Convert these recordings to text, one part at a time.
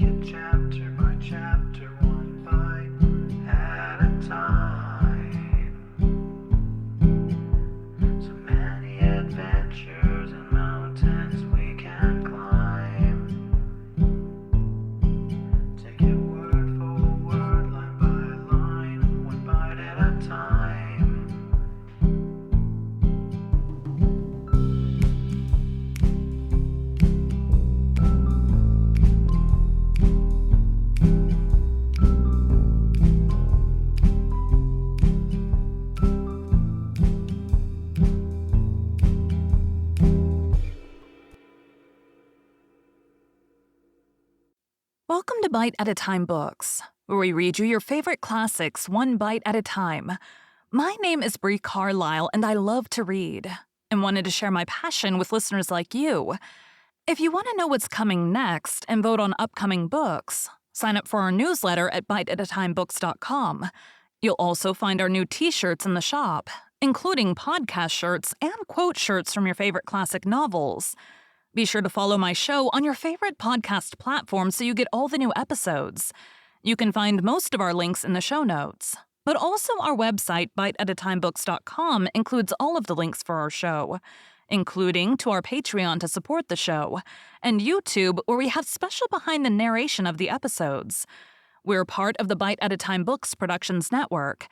it chapter by chapter, one bite at a time. So many adventures and mountains we can climb. Take it word for word, line by line, one bite at a time. Welcome to Bite at a Time Books, where we read you your favorite classics one bite at a time. My name is Bree Carlile, and I love to read, and wanted to share my passion with listeners like you. If you want to know what's coming next and vote on upcoming books, sign up for our newsletter at biteatatimebooks.com. You'll also find our new t-shirts in the shop, including podcast shirts and quote shirts from your favorite classic novels. Be sure to follow my show on your favorite podcast platform so you get all the new episodes. You can find most of our links in the show notes. But also our website, biteatatimebooks.com, includes all of the links for our show, including to our Patreon to support the show, and YouTube, where we have special behind the narration of the episodes. We're part of the Bite at a Time Books Productions Network.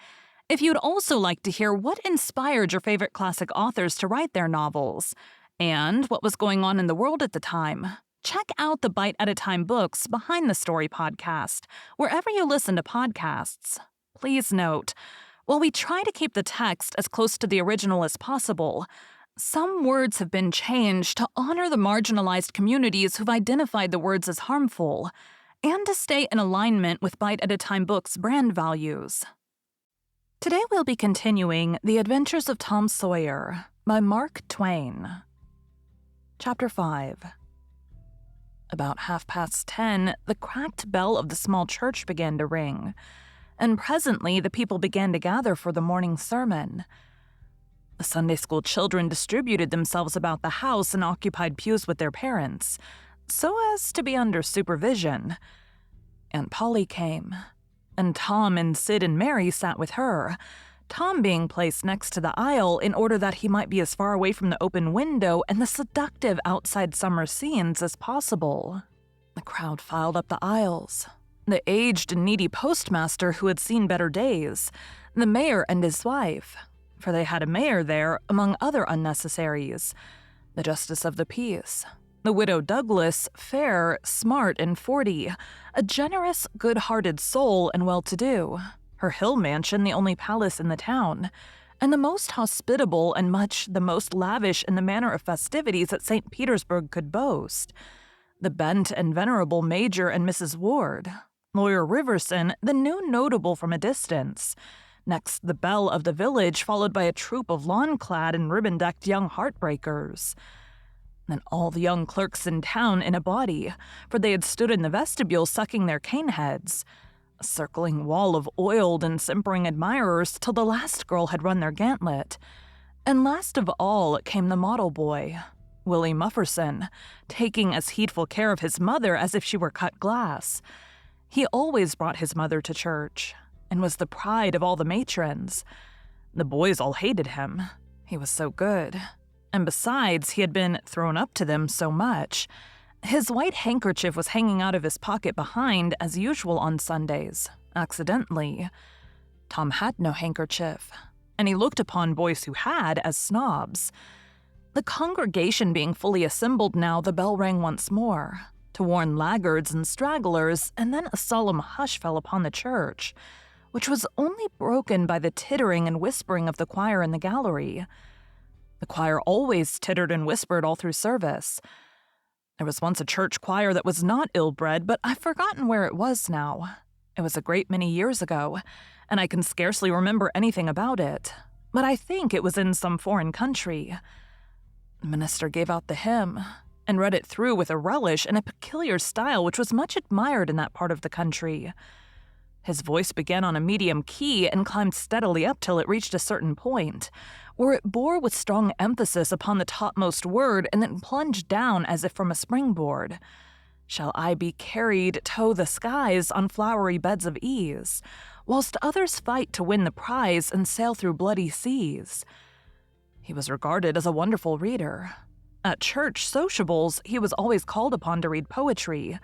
If you'd also like to hear what inspired your favorite classic authors to write their novels, and what was going on in the world at the time, check out the Bite at a Time Books Behind the Story podcast, wherever you listen to podcasts. Please note, while we try to keep the text as close to the original as possible, some words have been changed to honor the marginalized communities who've identified the words as harmful, and to stay in alignment with Bite at a Time Books' brand values. Today we'll be continuing The Adventures of Tom Sawyer by Mark Twain. Chapter 5. About 10:30, the cracked bell of the small church began to ring, and presently the people began to gather for the morning sermon. The Sunday school children distributed themselves about the house and occupied pews with their parents, so as to be under supervision. Aunt Polly came, and Tom and Sid and Mary sat with her, Tom being placed next to the aisle in order that he might be as far away from the open window and the seductive outside summer scenes as possible. The crowd filed up the aisles. The aged and needy postmaster who had seen better days, the mayor and his wife, for they had a mayor there among other unnecessaries, the justice of the peace, the widow Douglas, fair, smart, and 40, a generous, good-hearted soul and well-to-do, her hill mansion the only palace in the town, and the most hospitable and much the most lavish in the manner of festivities that St. Petersburg could boast, the bent and venerable Major and Mrs. Ward, Lawyer Riverson, the new notable from a distance, next the belle of the village, followed by a troop of lawn-clad and ribbon-decked young heartbreakers. Then all the young clerks in town in a body, for they had stood in the vestibule sucking their cane heads, a circling wall of oiled and simpering admirers till the last girl had run their gauntlet. And last of all came the model boy, Willie Mufferson, taking as heedful care of his mother as if she were cut glass. He always brought his mother to church, and was the pride of all the matrons. The boys all hated him. He was so good. And besides, he had been thrown up to them so much. His white handkerchief was hanging out of his pocket behind, as usual on Sundays, accidentally. Tom had no handkerchief, and he looked upon boys who had as snobs. The congregation being fully assembled now, the bell rang once more, to warn laggards and stragglers, and then a solemn hush fell upon the church, which was only broken by the tittering and whispering of the choir in the gallery. The choir always tittered and whispered all through service. There was once a church choir that was not ill-bred, but I've forgotten where it was now. It was a great many years ago, and I can scarcely remember anything about it, but I think it was in some foreign country. The minister gave out the hymn, and read it through with a relish and a peculiar style which was much admired in that part of the country. His voice began on a medium key and climbed steadily up till it reached a certain point, where it bore with strong emphasis upon the topmost word and then plunged down as if from a springboard. Shall I be carried toe the skies on flowery beds of ease, whilst others fight to win the prize and sail through bloody seas? He was regarded as a wonderful reader. At church sociables, he was always called upon to read poetry,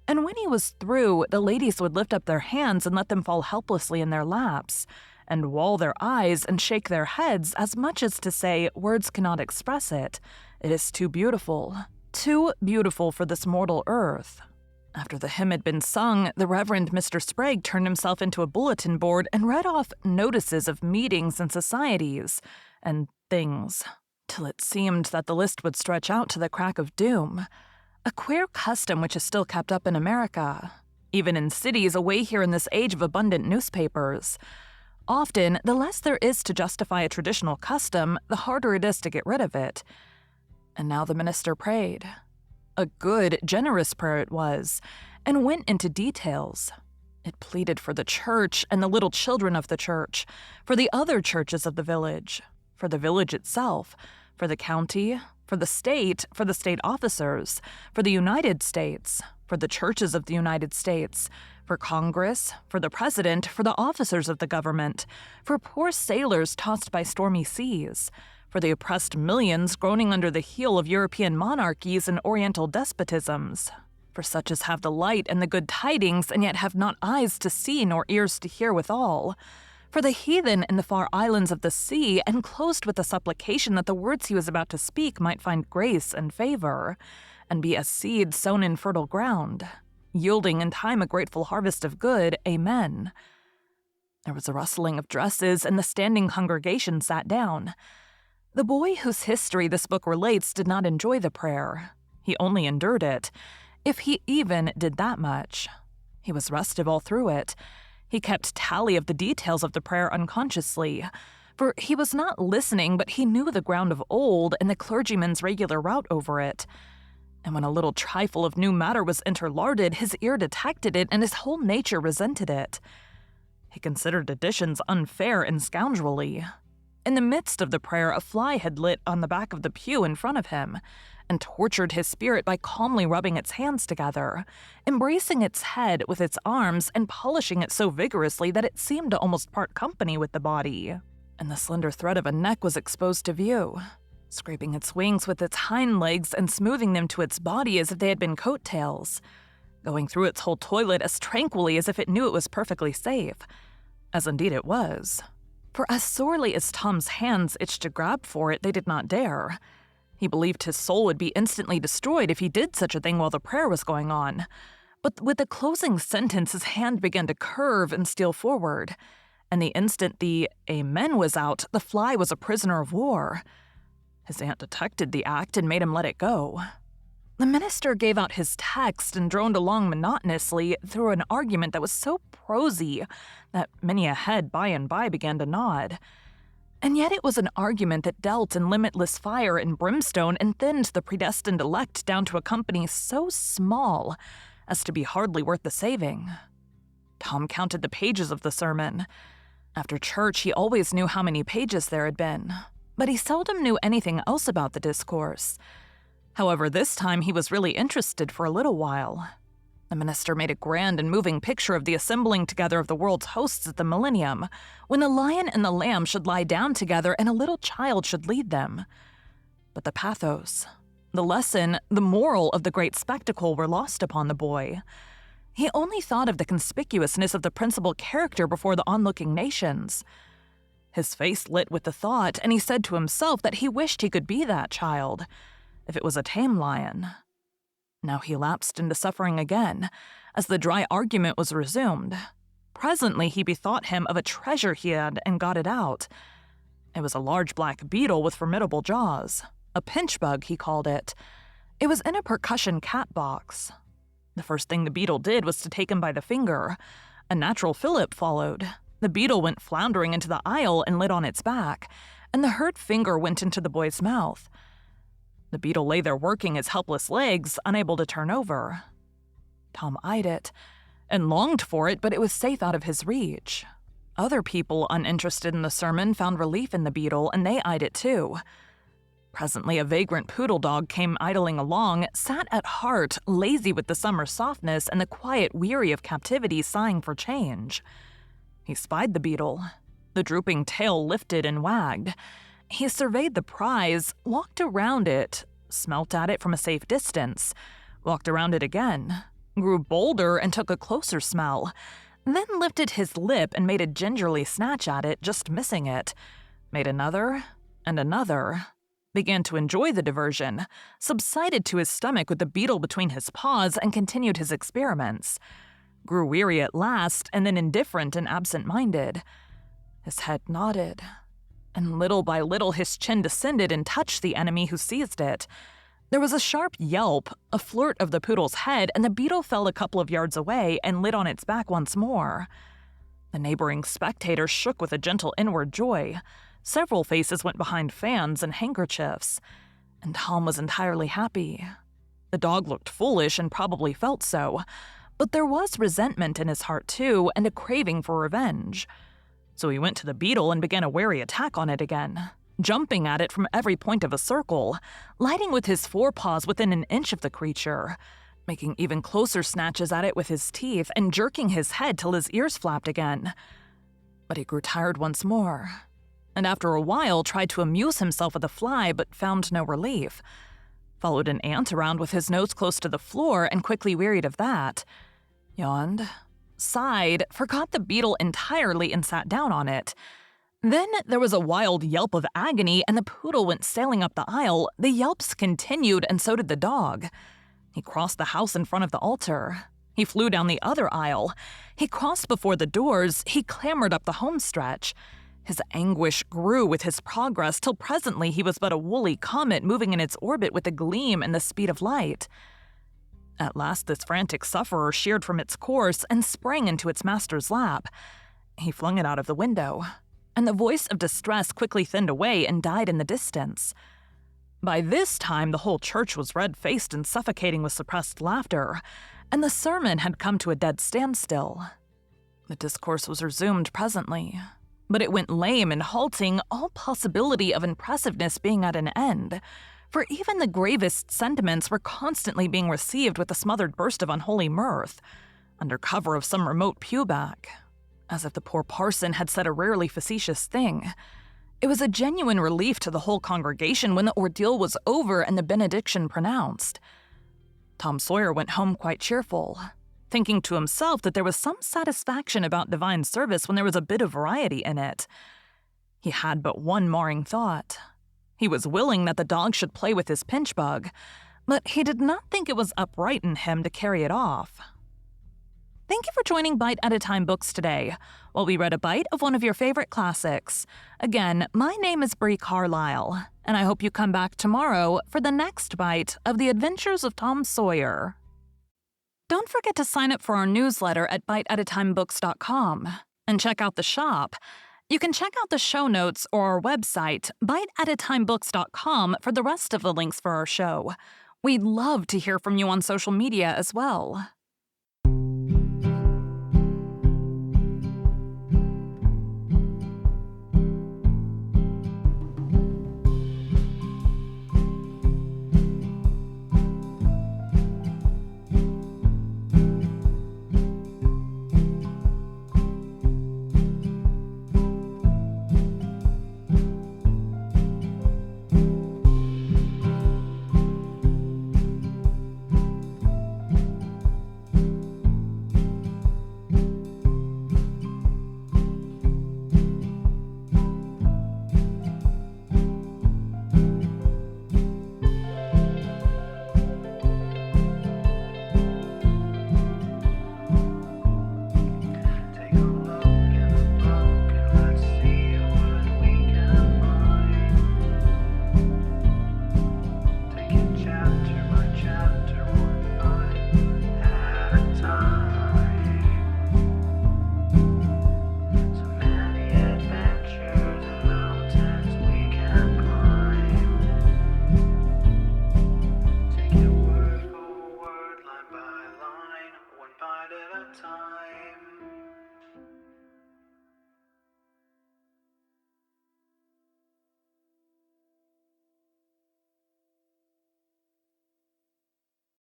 and when he was through, the ladies would lift up their hands and let them fall helplessly in their laps, and wall their eyes and shake their heads as much as to say, words cannot express it. It is too beautiful for this mortal earth. After the hymn had been sung, the Reverend Mr. Sprague turned himself into a bulletin board and read off notices of meetings and societies and things, till it seemed that the list would stretch out to the crack of doom. A queer custom which is still kept up in America, even in cities away here in this age of abundant newspapers. Often, the less there is to justify a traditional custom, the harder it is to get rid of it. And now the minister prayed. A good, generous prayer it was, and went into details. It pleaded for the church and the little children of the church, for the other churches of the village itself, for the county, for the state officers, for the United States, for the churches of the United States, for Congress, for the president, for the officers of the government, for poor sailors tossed by stormy seas, for the oppressed millions groaning under the heel of European monarchies and Oriental despotisms, for such as have the light and the good tidings and yet have not eyes to see nor ears to hear withal, for the heathen in the far islands of the sea, and closed with the supplication that the words he was about to speak might find grace and favor, and be as seed sown in fertile ground, yielding in time a grateful harvest of good. Amen. There was a rustling of dresses, and the standing congregation sat down. The boy whose history this book relates did not enjoy the prayer. He only endured it, if he even did that much. He was restive all through it. He kept tally of the details of the prayer unconsciously, for he was not listening, but he knew the ground of old and the clergyman's regular route over it. And when a little trifle of new matter was interlarded, his ear detected it, and his whole nature resented it. He considered additions unfair and scoundrelly. In the midst of the prayer, a fly had lit on the back of the pew in front of him, and tortured his spirit by calmly rubbing its hands together, embracing its head with its arms, and polishing it so vigorously that it seemed to almost part company with the body. And the slender thread of a neck was exposed to view, scraping its wings with its hind legs and smoothing them to its body as if they had been coattails, going through its whole toilet as tranquilly as if it knew it was perfectly safe, as indeed it was. For as sorely as Tom's hands itched to grab for it, they did not dare. He believed his soul would be instantly destroyed if he did such a thing while the prayer was going on. But with the closing sentence, his hand began to curve and steal forward, and the instant the amen was out, the fly was a prisoner of war. His aunt detected the act and made him let it go. The minister gave out his text and droned along monotonously through an argument that was so prosy that many a head by and by began to nod. And yet it was an argument that dealt in limitless fire and brimstone and thinned the predestined elect down to a company so small as to be hardly worth the saving. Tom counted the pages of the sermon. After church, he always knew how many pages there had been, but he seldom knew anything else about the discourse. However, this time he was really interested for a little while. The minister made a grand and moving picture of the assembling together of the world's hosts at the millennium, when the lion and the lamb should lie down together and a little child should lead them. But the pathos, the lesson, the moral of the great spectacle were lost upon the boy. He only thought of the conspicuousness of the principal character before the onlooking nations. His face lit with the thought, and he said to himself that he wished he could be that child, if it was a tame lion. Now he lapsed into suffering again, as the dry argument was resumed. Presently he bethought him of a treasure he had and got it out. It was a large black beetle with formidable jaws. A pinch bug, he called it. It was in a percussion cat box. The first thing the beetle did was to take him by the finger. A natural fillip followed. The beetle went floundering into the aisle and lit on its back, and the hurt finger went into the boy's mouth. The beetle lay there working his helpless legs, unable to turn over. Tom eyed it, and longed for it, but it was safe out of his reach. Other people uninterested in the sermon found relief in the beetle, and they eyed it too. Presently, a vagrant poodle dog came idling along, sat at heart, lazy with the summer softness and the quiet weary of captivity sighing for change. He spied the beetle. The drooping tail lifted and wagged. He surveyed the prize, walked around it, smelt at it from a safe distance, walked around it again, grew bolder and took a closer smell, then lifted his lip and made a gingerly snatch at it, just missing it, made another and another, began to enjoy the diversion, subsided to his stomach with the beetle between his paws and continued his experiments, grew weary at last and then indifferent and absent-minded. His head nodded, and little by little his chin descended and touched the enemy who seized it. There was a sharp yelp, a flirt of the poodle's head, and the beetle fell a couple of yards away and lit on its back once more. The neighboring spectators shook with a gentle inward joy. Several faces went behind fans and handkerchiefs, and Tom was entirely happy. The dog looked foolish and probably felt so, but there was resentment in his heart too, and a craving for revenge. So he went to the beetle and began a wary attack on it again, jumping at it from every point of a circle, lighting with his forepaws within an inch of the creature, making even closer snatches at it with his teeth and jerking his head till his ears flapped again. But he grew tired once more, and after a while tried to amuse himself with a fly but found no relief. Followed an ant around with his nose close to the floor and quickly wearied of that. Yawned, sighed, forgot the beetle entirely and sat down on it. Then there was a wild yelp of agony and the poodle went sailing up the aisle. The yelps continued and so did the dog. He crossed the house in front of the altar. He flew down the other aisle. He crossed before the doors. He clambered up the home stretch. His anguish grew with his progress till presently he was but a woolly comet moving in its orbit with the gleam and the speed of light. At last this frantic sufferer sheered from its course and sprang into its master's lap. He flung it out of the window, and the voice of distress quickly thinned away and died in the distance. By this time the whole church was red-faced and suffocating with suppressed laughter, and the sermon had come to a dead standstill. The discourse was resumed presently, but it went lame and halting, all possibility of impressiveness being at an end, for even the gravest sentiments were constantly being received with a smothered burst of unholy mirth, under cover of some remote pewback, as if the poor parson had said a rarely facetious thing. It was a genuine relief to the whole congregation when the ordeal was over and the benediction pronounced. Tom Sawyer went home quite cheerful, thinking to himself that there was some satisfaction about divine service when there was a bit of variety in it. He had but one marring thought. He was willing that the dog should play with his pinch bug, but he did not think it was upright in him to carry it off. Thank you for joining Bite at a Time Books today, while we read a bite of one of your favorite classics. Again, my name is Bree Carlile, and I hope you come back tomorrow for the next bite of The Adventures of Tom Sawyer. Don't forget to sign up for our newsletter at biteatatimebooks.com and check out the shop. You can check out the show notes or our website, biteatatimebooks.com, for the rest of the links for our show. We'd love to hear from you on social media as well.